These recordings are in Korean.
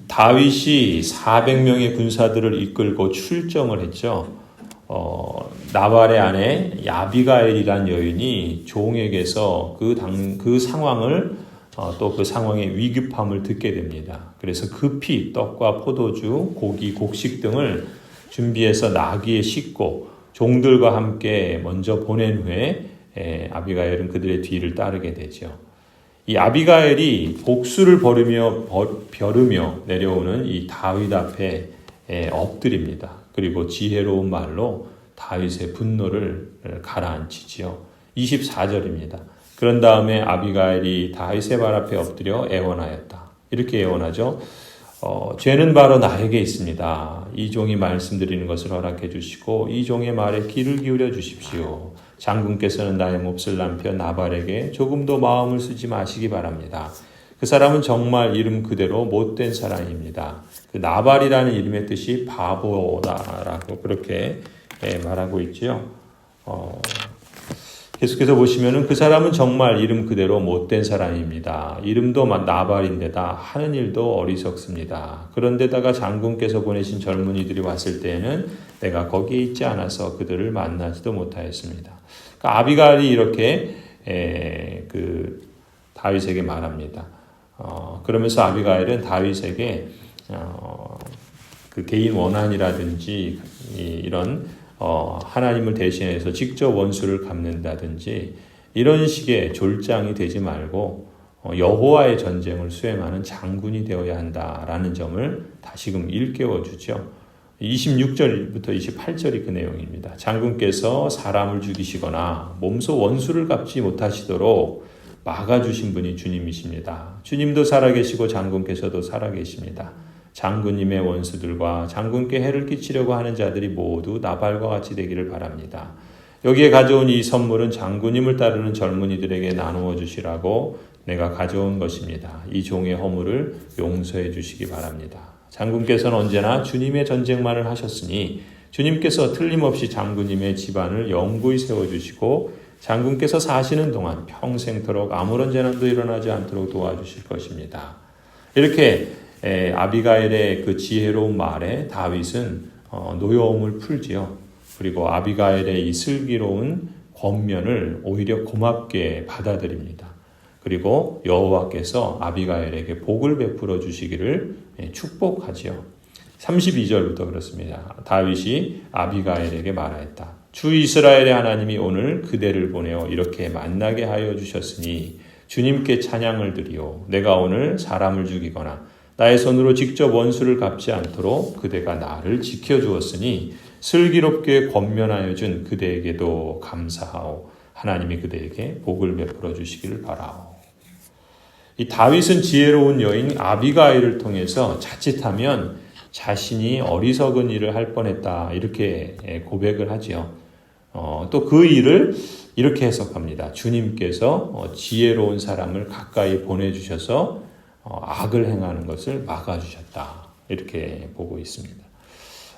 다윗이 400명의 군사들을 이끌고 출정을 했죠. 나발의 아내 아비가일이란 여인이 종에게서 그 상황을 또 그 상황의 위급함을 듣게 됩니다. 그래서 급히 떡과 포도주, 고기, 곡식 등을 준비해서 나귀에 싣고 종들과 함께 먼저 보낸 후에 아비가일은 그들의 뒤를 따르게 되죠. 이 아비가일이 복수를 벼르며 내려오는 이 다윗 앞에 엎드립니다. 그리고 지혜로운 말로 다윗의 분노를 가라앉히지요. 24절입니다. 그런 다음에 아비가일이 다윗의 발 앞에 엎드려 애원하였다. 이렇게 애원하죠. 죄는 바로 나에게 있습니다. 이 종이 말씀드리는 것을 허락해 주시고 이 종의 말에 귀를 기울여 주십시오. 장군께서는 나의 몹쓸 남편 나발에게 조금도 마음을 쓰지 마시기 바랍니다. 그 사람은 정말 이름 그대로 못된 사람입니다. 그 나발이라는 이름의 뜻이 바보다라고 그렇게 말하고 있지요. 계속해서 보시면은 그 사람은 정말 이름 그대로 못된 사람입니다. 이름도 나발인데다 하는 일도 어리석습니다. 그런데다가 장군께서 보내신 젊은이들이 왔을 때에는 내가 거기에 있지 않아서 그들을 만나지도 못하였습니다. 그러니까 아비가일이 이렇게 그 다윗에게 말합니다. 그러면서 아비가일은 다윗에게 그 개인 원한이라든지 이런 하나님을 대신해서 직접 원수를 갚는다든지 이런 식의 졸장이 되지 말고 여호와의 전쟁을 수행하는 장군이 되어야 한다라는 점을 다시금 일깨워 주죠. 26절부터 28절이 그 내용입니다. 장군께서 사람을 죽이시거나 몸소 원수를 갚지 못하시도록 막아주신 분이 주님이십니다. 주님도 살아계시고 장군께서도 살아계십니다. 장군님의 원수들과 장군께 해를 끼치려고 하는 자들이 모두 나발과 같이 되기를 바랍니다. 여기에 가져온 이 선물은 장군님을 따르는 젊은이들에게 나누어 주시라고 내가 가져온 것입니다. 이 종의 허물을 용서해 주시기 바랍니다. 장군께서는 언제나 주님의 전쟁만을 하셨으니 주님께서 틀림없이 장군님의 집안을 영구히 세워주시고 장군께서 사시는 동안 평생토록 아무런 재난도 일어나지 않도록 도와주실 것입니다. 이렇게 아비가일의 그 지혜로운 말에 다윗은 노여움을 풀지요. 그리고 아비가일의 이 슬기로운 권면을 오히려 고맙게 받아들입니다. 그리고 여호와께서 아비가일에게 복을 베풀어 주시기를 축복하지요. 32절부터 그렇습니다. 다윗이 아비가일에게 말하였다. 주 이스라엘의 하나님이 오늘 그대를 보내어 이렇게 만나게 하여 주셨으니 주님께 찬양을 드리오. 내가 오늘 사람을 죽이거나 나의 손으로 직접 원수를 갚지 않도록 그대가 나를 지켜주었으니 슬기롭게 권면하여 준 그대에게도 감사하오. 하나님이 그대에게 복을 베풀어 주시기를 바라오. 이 다윗은 지혜로운 여인 아비가일을 통해서 자칫하면 자신이 어리석은 일을 할 뻔했다 이렇게 고백을 하지요. 또 그 일을 이렇게 해석합니다. 주님께서 지혜로운 사람을 가까이 보내주셔서 악을 행하는 것을 막아주셨다 이렇게 보고 있습니다.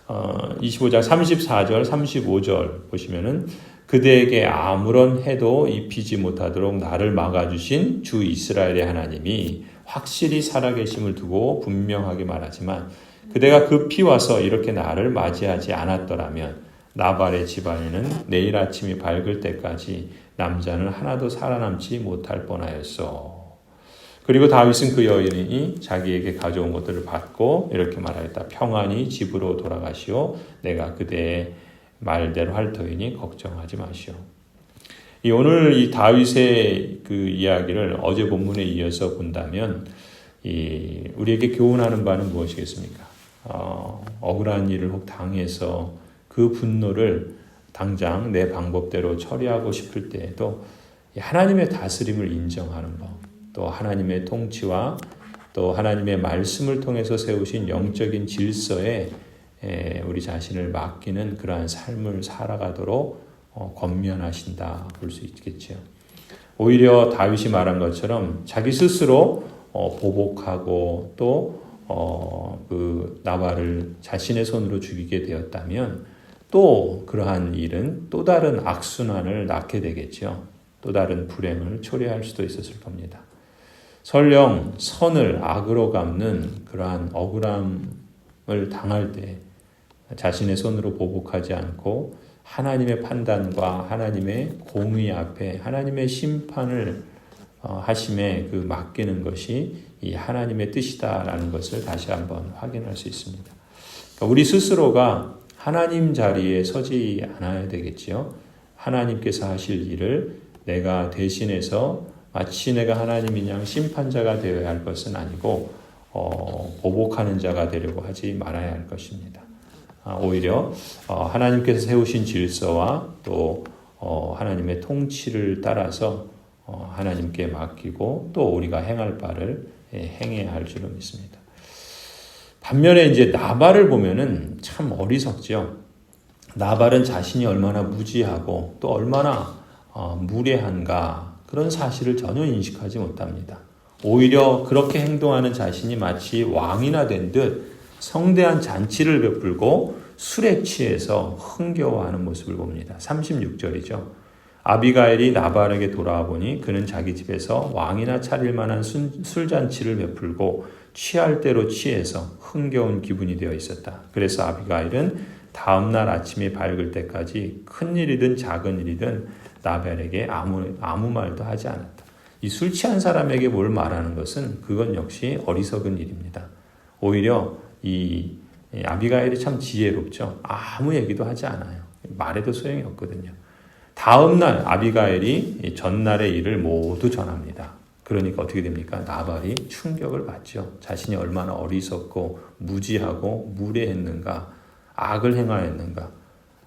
25장 34절 35절 보시면은 그대에게 아무런 해도 입히지 못하도록 나를 막아주신 주 이스라엘의 하나님이 확실히 살아계심을 두고 분명하게 말하지만 그대가 급히 와서 이렇게 나를 맞이하지 않았더라면 나발의 집안에는 내일 아침이 밝을 때까지 남자는 하나도 살아남지 못할 뻔하였소. 그리고 다윗은 그 여인이 자기에게 가져온 것들을 받고 이렇게 말하였다. 평안히 집으로 돌아가시오. 내가 그대의 말대로 할 터이니 걱정하지 마시오. 오늘 이 다윗의 그 이야기를 어제 본문에 이어서 본다면 우리에게 교훈하는 바는 무엇이겠습니까? 억울한 일을 혹 당해서 그 분노를 당장 내 방법대로 처리하고 싶을 때에도 하나님의 다스림을 인정하는 것, 또 하나님의 통치와 또 하나님의 말씀을 통해서 세우신 영적인 질서에 우리 자신을 맡기는 그러한 삶을 살아가도록 권면하신다 볼 수 있겠죠. 오히려 다윗이 말한 것처럼 자기 스스로 보복하고 또 그 나발을 자신의 손으로 죽이게 되었다면 또 그러한 일은 또 다른 악순환을 낳게 되겠죠. 또 다른 불행을 초래할 수도 있었을 겁니다. 설령 선을 악으로 갚는 그러한 억울함을 당할 때 자신의 손으로 보복하지 않고 하나님의 판단과 하나님의 공의 앞에 하나님의 심판을 하심에 그 맡기는 것이 이 하나님의 뜻이다라는 것을 다시 한번 확인할 수 있습니다. 그러니까 우리 스스로가 하나님 자리에 서지 않아야 되겠지요. 하나님께서 하실 일을 내가 대신해서 마치 내가 하나님인 양 심판자가 되어야 할 것은 아니고 보복하는 자가 되려고 하지 말아야 할 것입니다. 오히려 하나님께서 세우신 질서와 또 하나님의 통치를 따라서 하나님께 맡기고 또 우리가 행할 바를 행해야 할 줄로 믿습니다. 반면에 이제 나발을 보면은 참 어리석죠. 나발은 자신이 얼마나 무지하고 또 얼마나 무례한가 그런 사실을 전혀 인식하지 못합니다. 오히려 그렇게 행동하는 자신이 마치 왕이나 된 듯 성대한 잔치를 베풀고 술에 취해서 흥겨워하는 모습을 봅니다. 36절이죠. 아비가일이 나발에게 돌아와 보니 그는 자기 집에서 왕이나 차릴 만한 술잔치를 베풀고 취할 대로 취해서 흥겨운 기분이 되어 있었다. 그래서 아비가일은 다음날 아침이 밝을 때까지 큰 일이든 작은 일이든 나발에게 아무 말도 하지 않았다. 이 술 취한 사람에게 뭘 말하는 것은 그건 역시 어리석은 일입니다. 오히려 이 아비가일이 참 지혜롭죠. 아무 얘기도 하지 않아요. 말해도 소용이 없거든요. 다음날 아비가일이 전날의 일을 모두 전합니다. 그러니까 어떻게 됩니까? 나발이 충격을 받죠. 자신이 얼마나 어리석고 무지하고 무례했는가, 악을 행하였는가.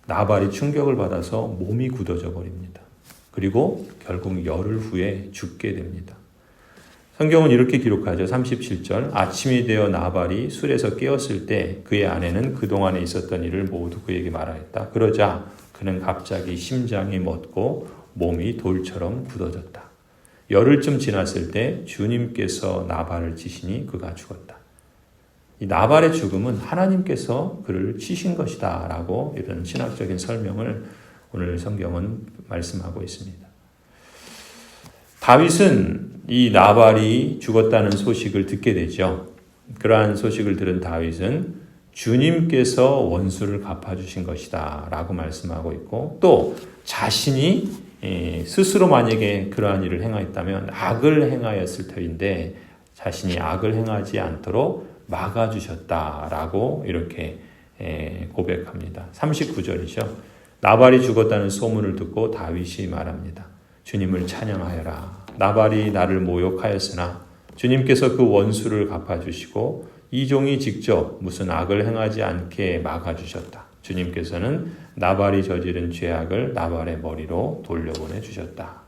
나발이 충격을 받아서 몸이 굳어져 버립니다. 그리고 결국 열흘 후에 죽게 됩니다. 성경은 이렇게 기록하죠. 37절. 아침이 되어 나발이 술에서 깨었을 때 그의 아내는 그동안에 있었던 일을 모두 그에게 말하였다. 그러자 그는 갑자기 심장이 멎고 몸이 돌처럼 굳어졌다. 열흘쯤 지났을 때 주님께서 나발을 치시니 그가 죽었다. 이 나발의 죽음은 하나님께서 그를 치신 것이다 라고 이런 신학적인 설명을 오늘 성경은 말씀하고 있습니다. 다윗은 이 나발이 죽었다는 소식을 듣게 되죠. 그러한 소식을 들은 다윗은 주님께서 원수를 갚아주신 것이다 라고 말씀하고 있고 또 자신이 스스로 만약에 그러한 일을 행하였다면 악을 행하였을 터인데 자신이 악을 행하지 않도록 막아주셨다라고 이렇게 고백합니다. 39절이죠. 나발이 죽었다는 소문을 듣고 다윗이 말합니다. 주님을 찬양하여라. 나발이 나를 모욕하였으나 주님께서 그 원수를 갚아주시고 이 종이 직접 무슨 악을 행하지 않게 막아주셨다. 주님께서는 나발이 저지른 죄악을 나발의 머리로 돌려보내 주셨다.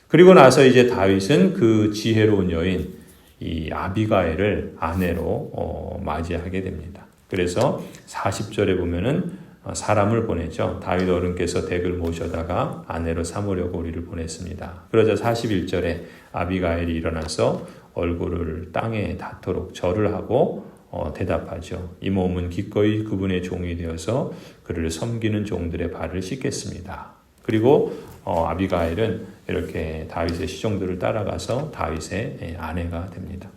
그리고 나서 이제 다윗은 그 지혜로운 여인 이 아비가일을 아내로 맞이하게 됩니다. 그래서 40절에 보면은 사람을 보내죠. 다윗 어른께서 댁을 모셔다가 아내로 삼으려고 우리를 보냈습니다. 그러자 41절에 아비가일이 일어나서 얼굴을 땅에 닿도록 절을 하고 대답하죠. 이 몸은 기꺼이 그분의 종이 되어서 그를 섬기는 종들의 발을 씻겠습니다. 그리고 아비가일은 이렇게 다윗의 시종들을 따라가서 다윗의 아내가 됩니다.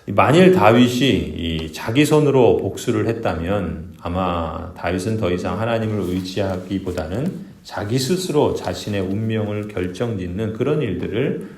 만일 다윗이 자기 손으로 복수를 했다면 아마 다윗은 더 이상 하나님을 의지하기보다는 자기 스스로 자신의 운명을 결정짓는 그런 일들을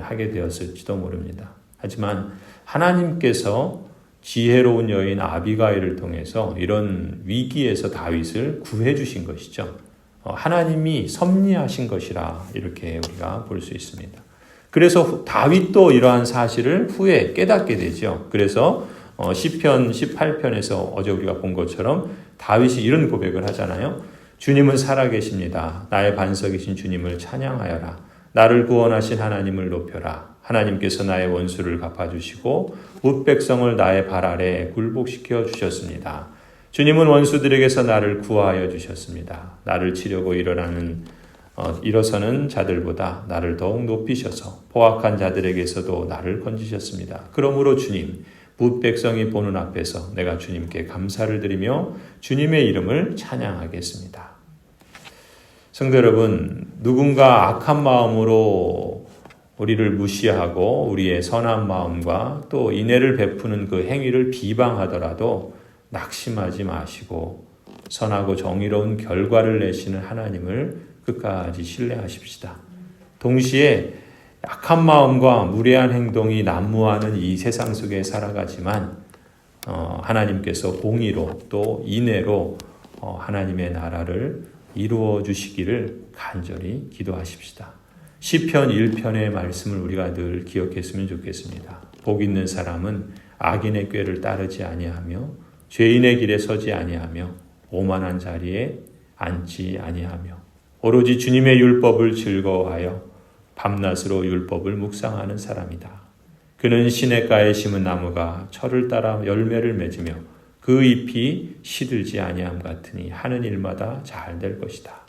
하게 되었을지도 모릅니다. 하지만 하나님께서 지혜로운 여인 아비가일을 통해서 이런 위기에서 다윗을 구해 주신 것이죠. 하나님이 섭리하신 것이라 이렇게 우리가 볼 수 있습니다. 그래서 다윗도 이러한 사실을 후에 깨닫게 되죠. 그래서 시편 18편에서 어제 우리가 본 것처럼 다윗이 이런 고백을 하잖아요. 주님은 살아계십니다. 나의 반석이신 주님을 찬양하여라. 나를 구원하신 하나님을 높여라. 하나님께서 나의 원수를 갚아주시고 뭇백성을 나의 발 아래 굴복시켜 주셨습니다. 주님은 원수들에게서 나를 구하여 주셨습니다. 나를 치려고 일어서는 자들보다 나를 더욱 높이셔서 포악한 자들에게서도 나를 건지셨습니다. 그러므로 주님, 뭇백성이 보는 앞에서 내가 주님께 감사를 드리며 주님의 이름을 찬양하겠습니다. 성도 여러분, 누군가 악한 마음으로 우리를 무시하고 우리의 선한 마음과 또 인애를 베푸는 그 행위를 비방하더라도 낙심하지 마시고 선하고 정의로운 결과를 내시는 하나님을 끝까지 신뢰하십시다. 동시에 약한 마음과 무례한 행동이 난무하는 이 세상 속에 살아가지만 하나님께서 공의로 또 인애로 하나님의 나라를 이루어 주시기를 간절히 기도하십시다. 시편 1편의 말씀을 우리가 늘 기억했으면 좋겠습니다. 복 있는 사람은 악인의 꾀를 따르지 아니하며 죄인의 길에 서지 아니하며 오만한 자리에 앉지 아니하며 오로지 주님의 율법을 즐거워하여 밤낮으로 율법을 묵상하는 사람이다. 그는 시냇가에 심은 나무가 철을 따라 열매를 맺으며 그 잎이 시들지 아니함 같으니 하는 일마다 잘 될 것이다.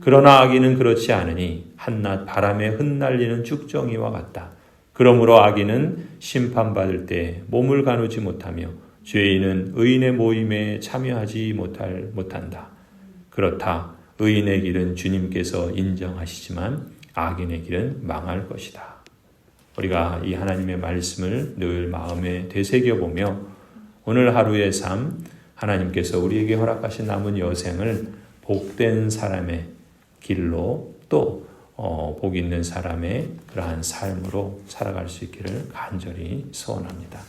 그러나 악인은 그렇지 않으니 한낮 바람에 흩날리는 쭉정이와 같다. 그러므로 악인은 심판받을 때 몸을 가누지 못하며 죄인은 의인의 모임에 참여하지 못한다. 그렇다. 의인의 길은 주님께서 인정하시지만 악인의 길은 망할 것이다. 우리가 이 하나님의 말씀을 늘 마음에 되새겨보며 오늘 하루의 삶, 하나님께서 우리에게 허락하신 남은 여생을 복된 사람의 길로 또 복 있는 사람의 그러한 삶으로 살아갈 수 있기를 간절히 소원합니다.